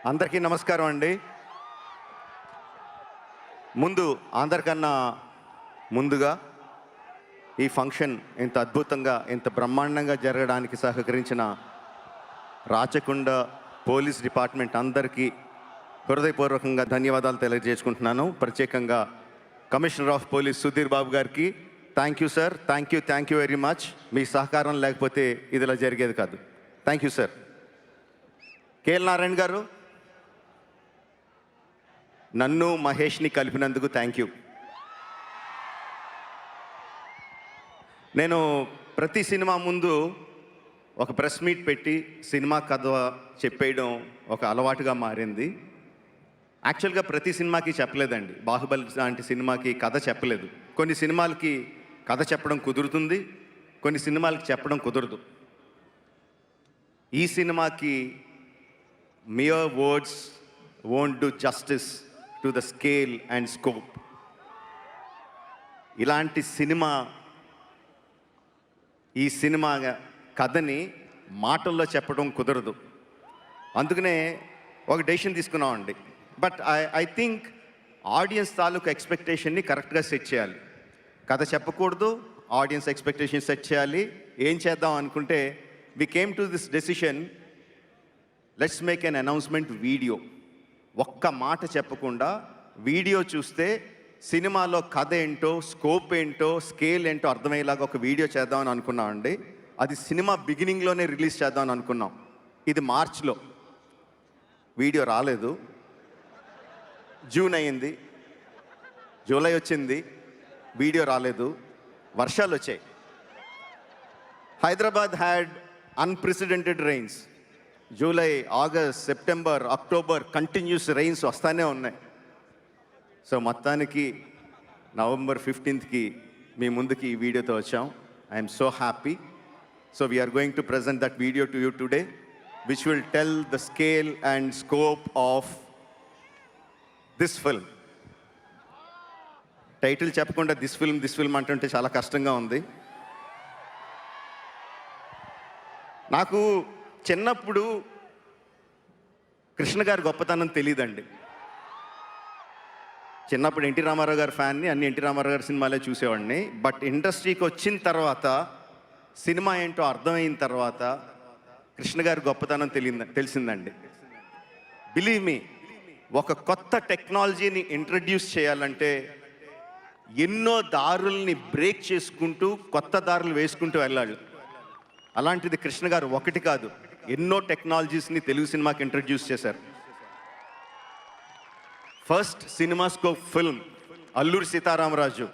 అందరికీ నమస్కారం అండి. అందరికన్నా ముందుగా ఈ ఫంక్షన్ ఇంత అద్భుతంగా ఇంత బ్రహ్మాండంగా జరగడానికి సహకరించిన రాచకొండ పోలీస్ డిపార్ట్మెంట్ అందరికీ హృదయపూర్వకంగా ధన్యవాదాలు తెలియజేసుకుంటున్నాను. ప్రత్యేకంగా commissioner of police Sudheer Babu గారికి thank you sir. Thank you very much. మీ సహకారం లేకపోతే ఇది ఇలా జరిగేది కాదు. Thank you sir. KL Narayana గారు, నన్ను మహేష్ని కలిపినందుకు థ్యాంక్ యూ. నేను ప్రతి సినిమా ముందు ఒక ప్రెస్ మీట్ పెట్టి సినిమా కథ చెప్పేయడం ఒక అలవాటుగా మారింది. యాక్చువల్గా ప్రతి సినిమాకి చెప్పలేదండి. బాహుబలి లాంటి సినిమాకి కథ చెప్పలేదు. కొన్ని సినిమాలకి కథ చెప్పడం కుదురుతుంది, కొన్ని సినిమాలకి చెప్పడం కుదరదు. ఈ సినిమాకి mere words won't do justice to the scale and scope. ఇలాంటి ఈ సినిమా కథని మాటల్లో చెప్పడం కుదరదు. అందుకనే ఒక డెసిషన్ తీసుకున్నామండి. బట్ ఐ థింక్ ఆడియన్స్ తాలూకు ఎక్స్పెక్టేషన్ని కరెక్ట్గా సెట్ చేయాలి. కథ చెప్పకూడదు, ఆడియన్స్ ఎక్స్పెక్టేషన్ సెట్ చేయాలి. ఏం చేద్దాం అనుకుంటే we came to this decision, let's make an announcement video. ఒక్క మాట చెప్పకుండా వీడియో చూస్తే సినిమాలో కథ ఏంటో, స్కోప్ ఏంటో, స్కేల్ ఏంటో అర్థమయ్యేలాగా ఒక వీడియో చేద్దామని అనుకున్నామండి. అది సినిమా బిగినింగ్లోనే రిలీజ్ చేద్దామని అనుకున్నాం. ఇది మార్చ్లో, వీడియో రాలేదు. జూన్ అయింది, జూలై వచ్చింది, వీడియో రాలేదు. వర్షాలు వచ్చాయి. Hyderabad had unprecedented rains. July, August, September, October continuous rains వస్తూనే ఉన్నాయి. సో మొత్తానికి నవంబర్ 15కి మీ ముందుకి ఈ వీడియోతో వచ్చాం. I'm so happy. So we're going to present that video to you today, which will tell the scale and scope of this film. Title చెప్పకుండా this film అంటుంటే చాలా కష్టంగా ఉంది. నాకు చిన్నప్పుడు కృష్ణ గారి గొప్పతనం తెలియదండి. చిన్నప్పుడు ఎన్టీ రామారావు గారి ఫ్యాన్ని, అన్ని ఎన్టీ రామారావు గారి సినిమాలే చూసేవాడిని. బట్ ఇండస్ట్రీకి వచ్చిన తర్వాత, సినిమా ఏంటో అర్థమైన తర్వాత కృష్ణ గారి గొప్పతనం తెలిసిందండి. బిలీవ్ మీ, ఒక కొత్త టెక్నాలజీని ఇంట్రడ్యూస్ చేయాలంటే ఎన్నో దారుల్ని బ్రేక్ చేసుకుంటూ కొత్త దారులు వేసుకుంటూ వెళ్ళాలి. అలాంటిది కృష్ణ గారు ఒకటి కాదు, ఎన్నో టెక్నాలజీస్ని తెలుగు సినిమాకి ఇంట్రడ్యూస్ చేశారు. First CinemaScope film Alluri Sitaramaraju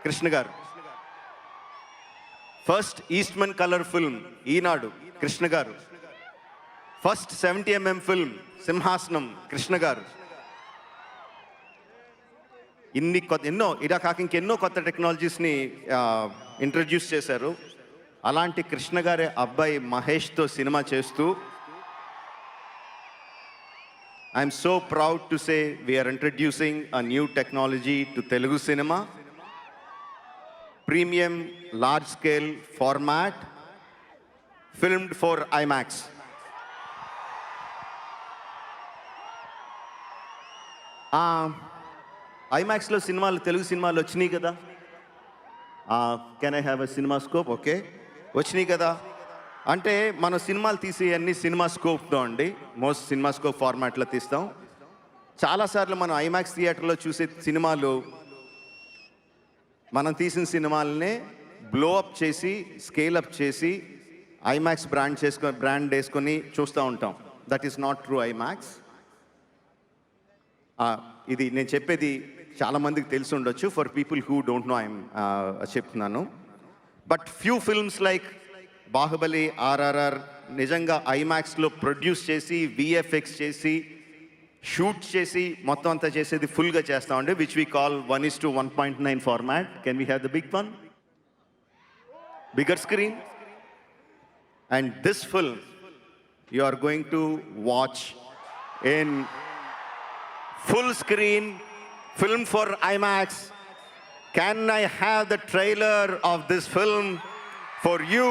Krishna గారు. ఫస్ట్ ఈస్ట్మన్ కలర్ ఫిల్మ్ ఈనాడు కృష్ణ గారు. ఫస్ట్ 70mm ఫిల్మ్ సింహాసనం కృష్ణ గారు. ఇలా కాక ఇంకెన్నో కొత్త టెక్నాలజీస్ని ఇంట్రడ్యూస్ చేశారు. అలాంటి కృష్ణ గారి అబ్బాయి మహేష్తో సినిమా చేస్తూ I'm so proud to say we are introducing a new technology to Telugu cinema. Premium large scale format, filmed for IMAX. ఐమాక్స్లో తెలుగు సినిమాలు వచ్చినాయి కదా. Can I have a cinema scope? Okay, వచ్చినాయి కదా. అంటే మన సినిమాలు తీసే అన్ని సినిమా స్కోప్తో అండి, మోస్ట్ సినిమా స్కోప్ ఫార్మాట్లో తీస్తాం. చాలాసార్లు మనం ఐమాక్స్ థియేటర్లో చూసే సినిమాలు, మనం తీసిన సినిమాలనే బ్లో అప్ చేసి, స్కేల్ అప్ చేసి, ఐమాక్స్ బ్రాండ్ వేసుకొని చూస్తూ ఉంటాం. That is not true IMAX. ఇది నేను చెప్పేది చాలామందికి తెలిసి ఉండొచ్చు. For people who don't know I'm చెప్తున్నాను. But few films like Baahubali, RRR నిజంగా ఐమాక్స్లో ప్రొడ్యూస్ చేసి, VFX చేసి, షూట్ చేసి, మొత్తం అంతా చేసేది ఫుల్గా చేస్తామండి, which we call 1:1.9 format. Can we have the big one, bigger screen? And this film you are going to watch in full screen, film for IMAX. Can I have the trailer of this film for you?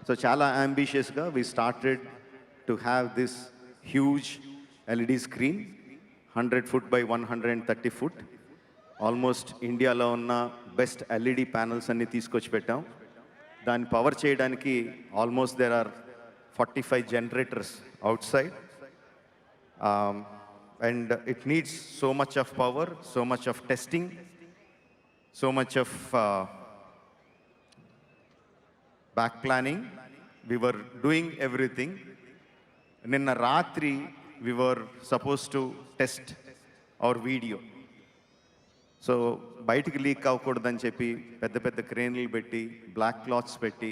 So chala ambitiously we started to have this huge LED screen, 100 foot by 130 foot. Almost ఇండియాలో ఉన్న best LED panels అన్ని తీసుకొచ్చి పెట్టాం. దాన్ని power చేయడానికి almost there are 45 generators outside. And it needs so much of power, so much of testing, so much of back planning. We were doing everything. Ninna ratri we were supposed to test our video. So బయటికి leak అవ్వకూడదని చెప్పి పెద్ద పెద్ద క్రేన్లు పెట్టి black clothes పెట్టి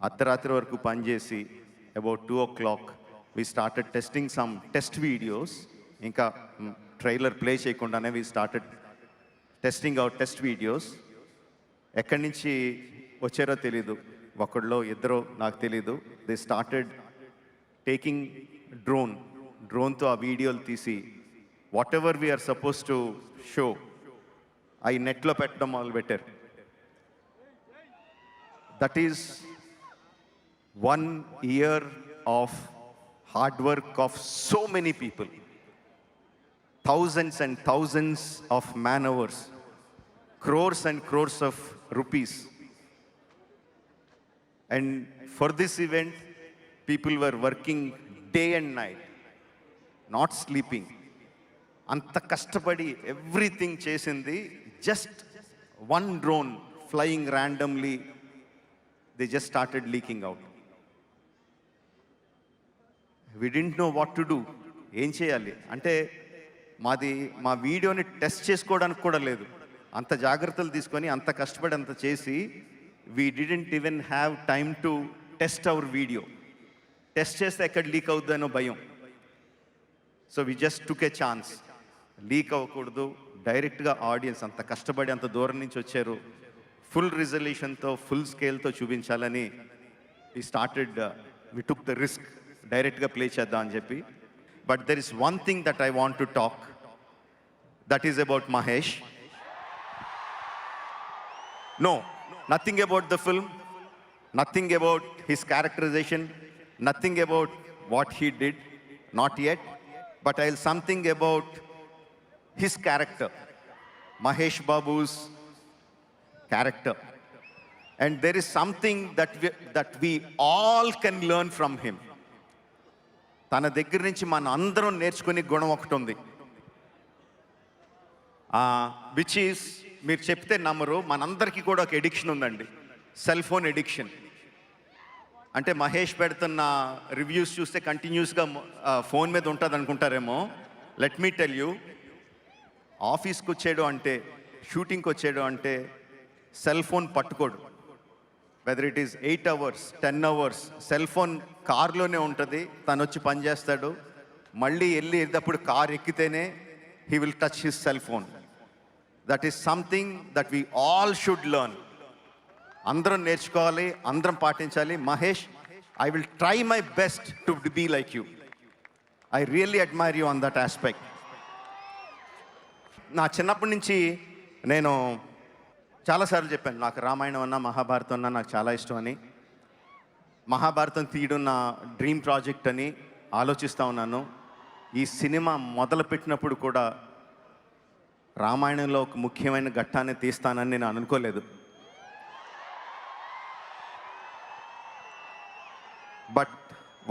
అర్ధరాత్రి వరకు పనిచేసి about 2 o'clock we started testing some test videos. ఇంకా ట్రైలర్ ప్లే చేయకుండానే we started testing our test videos. ఎక్కడి నుంచి వచ్చారో తెలీదు, ఒకళ్ళో ఇద్దరో నాకు తెలీదు. దే స్టార్టెడ్ టేకింగ్ డ్రోన్తో ఆ వీడియోలు తీసి whatever we're supposed to show అవి నెట్లో పెట్టడం మొదలుపెట్టారు. That is 1 year of hard work of so many people, thousands and thousands of man hours, crores and crores of rupees. And for this event, people were working day and night, not sleeping. అంత కష్టపడి everything చేసింది just 1 drone flying randomly, they just started leaking out. We didn't know what to do. ఏం చేయాలి అంటే మా వీడియోని test చేసుకోవడానికి కూడా లేదు. అంత జాగ్రత్తలు తీసుకొని అంత కష్టపడి అంత చేసి we didn't even have time to test our video. Test చేస్తే ఎక్కడ లీక్ అవుతుందనో భయం. So we just took a chance. Leak అవ్వకూడదు, డైరెక్ట్గా ఆడియన్స్ అంత కష్టపడి అంత దూరం నుంచి వచ్చారు, ఫుల్ రిజల్యూషన్తో ఫుల్ స్కేల్తో చూపించాలని వి టుక్ ద రిస్క్, డైరెక్ట్గా ప్లే చేద్దాం అని చెప్పి. But there is one thing that I want to talk, that is about Mahesh. No, nothing about the film, nothing about his characterization, nothing about what he did, not yet. But I'll something about his character, Mahesh Babu's character. And there is something that we all can learn from him. తన దగ్గర నుంచి మన అందరం నేర్చుకునే గుణం ఒకటి ఉంది, which is, మీరు చెప్తే నమ్మరు, మనందరికీ కూడా ఒక ఎడిక్షన్ ఉందండి, సెల్ ఫోన్ ఎడిక్షన్. అంటే మహేష్ పెడుతున్న రివ్యూస్ చూస్తే కంటిన్యూస్గా ఫోన్ మీద ఉంటుంది అనుకుంటారేమో. లెట్ మీ టెల్ యూ, ఆఫీస్కి వచ్చాడు అంటే, షూటింగ్కి వచ్చాడు అంటే సెల్ ఫోన్ పట్టుకోడు. Whether it is 8 hours 10 hours cell phone కార్లోనే ఉంటుంది. తను వచ్చి పని చేస్తాడు, మళ్ళీ వెళ్ళేటప్పుడు కార్ ఎక్కితేనే he will touch his cell phone. That is something that we all should learn. అందరం నేర్చుకోవాలి, అందరం పాటించాలి. Mahesh, I will try my best to be like you. I really admire you on that aspect. నా చిన్నప్పటి నుంచి నేను చాలాసార్లు చెప్పాను, నాకు రామాయణం అన్నా మహాభారతం అన్నా నాకు చాలా ఇష్టం అని. మహాభారతం తీయడం నా డ్రీమ్ ప్రాజెక్ట్ అని ఆలోచిస్తూ ఉన్నాను. ఈ సినిమా మొదలుపెట్టినప్పుడు కూడా రామాయణంలో ఒక ముఖ్యమైన ఘట్టాన్ని తీస్తానని నేను అనుకోలేదు. బట్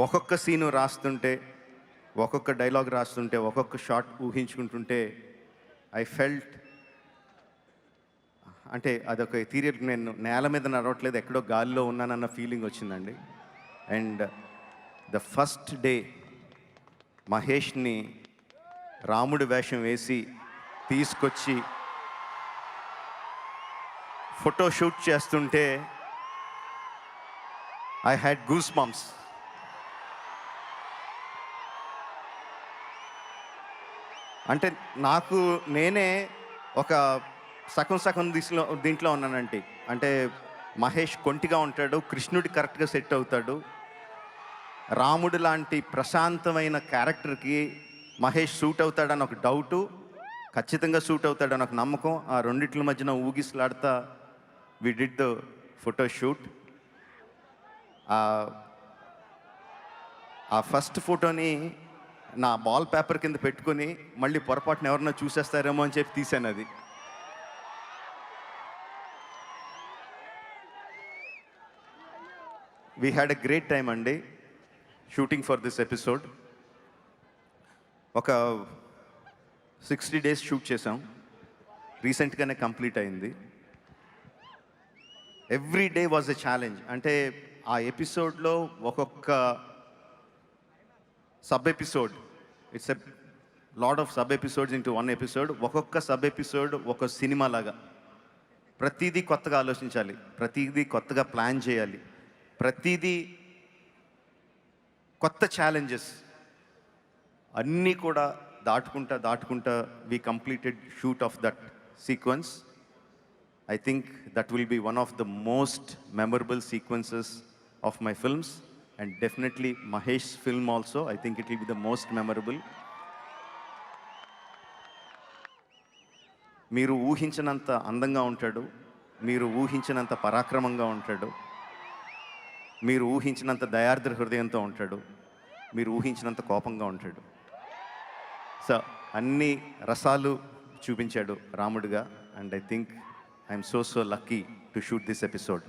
ఒక్కొక్క సీను రాస్తుంటే, ఒక్కొక్క డైలాగ్ రాస్తుంటే, ఒక్కొక్క షాట్ ఊహించుకుంటుంటే ఐ ఫెల్ట్, అంటే అదొక ఎథీరియల్, నేను నేల మీద నడవట్లేదు, ఎక్కడో గాలిలో ఉన్నానన్న ఫీలింగ్ వచ్చిందండి. అండ్ ద ఫస్ట్ డే మహేష్ని రాముడి వేషం వేసి తీసుకొచ్చి ఫోటో షూట్ చేస్తుంటే I had goosebumps. అంటే నాకు నేనే ఒక సగం దీంట్లో ఉన్నానంటే, అంటే మహేష్ కొంటిగా ఉంటాడు, కృష్ణుడి కరెక్ట్గా సెట్ అవుతాడు. రాముడు లాంటి ప్రశాంతమైన క్యారెక్టర్కి మహేష్ సూట్ అవుతాడని ఒక డౌటు, ఖచ్చితంగా సూట్ అవుతాడని ఒక నమ్మకం. ఆ రెండిట్ల మధ్యన ఊగిసలాడుతా we did the photo shoot. ఆ ఫస్ట్ ఫోటోని నా బాల్ పేపర్ కింద పెట్టుకొని మళ్ళీ పొరపాటున ఎవరన్నా చూసేస్తారేమో అని చెప్పి తీశాను అది. We had a great time అండి షూటింగ్ ఫర్ దిస్ ఎపిసోడ్. ఒక 60 days షూట్ చేసాం, రీసెంట్గానే కంప్లీట్ అయింది. Every day was a challenge. అంటే ఆ ఎపిసోడ్లో ఒక్కొక్క sub episode, it's a lot of sub episodes into one episode. ఒక్కొక్క సబ్ ఎపిసోడ్ ఒక సినిమా లాగా. ప్రతిదీ కొత్తగా ఆలోచించాలి, ప్రతిదీ కొత్తగా ప్లాన్ చేయాలి, ప్రతిదీ కొత్త ఛాలెంజెస్ అన్నీ కూడా దాటుకుంటా we completed shoot of that sequence. I think that will be one of the most memorable sequences of my films, and definitely Mahesh's film also. I think it will be the most memorable. మీరు ఊహించినంత అందంగా ఉంటాడు, మీరు ఊహించినంత పరాక్రమంగా ఉంటాడు, మీరు ఊహించినంత దయార్ద్ర హృదయంతో ఉంటాడు, మీరు ఊహించినంత కోపంగా ఉంటాడు. సో అన్ని రసాలు చూపించాడు రాముడుగా. And I think I'm so lucky to shoot this episode.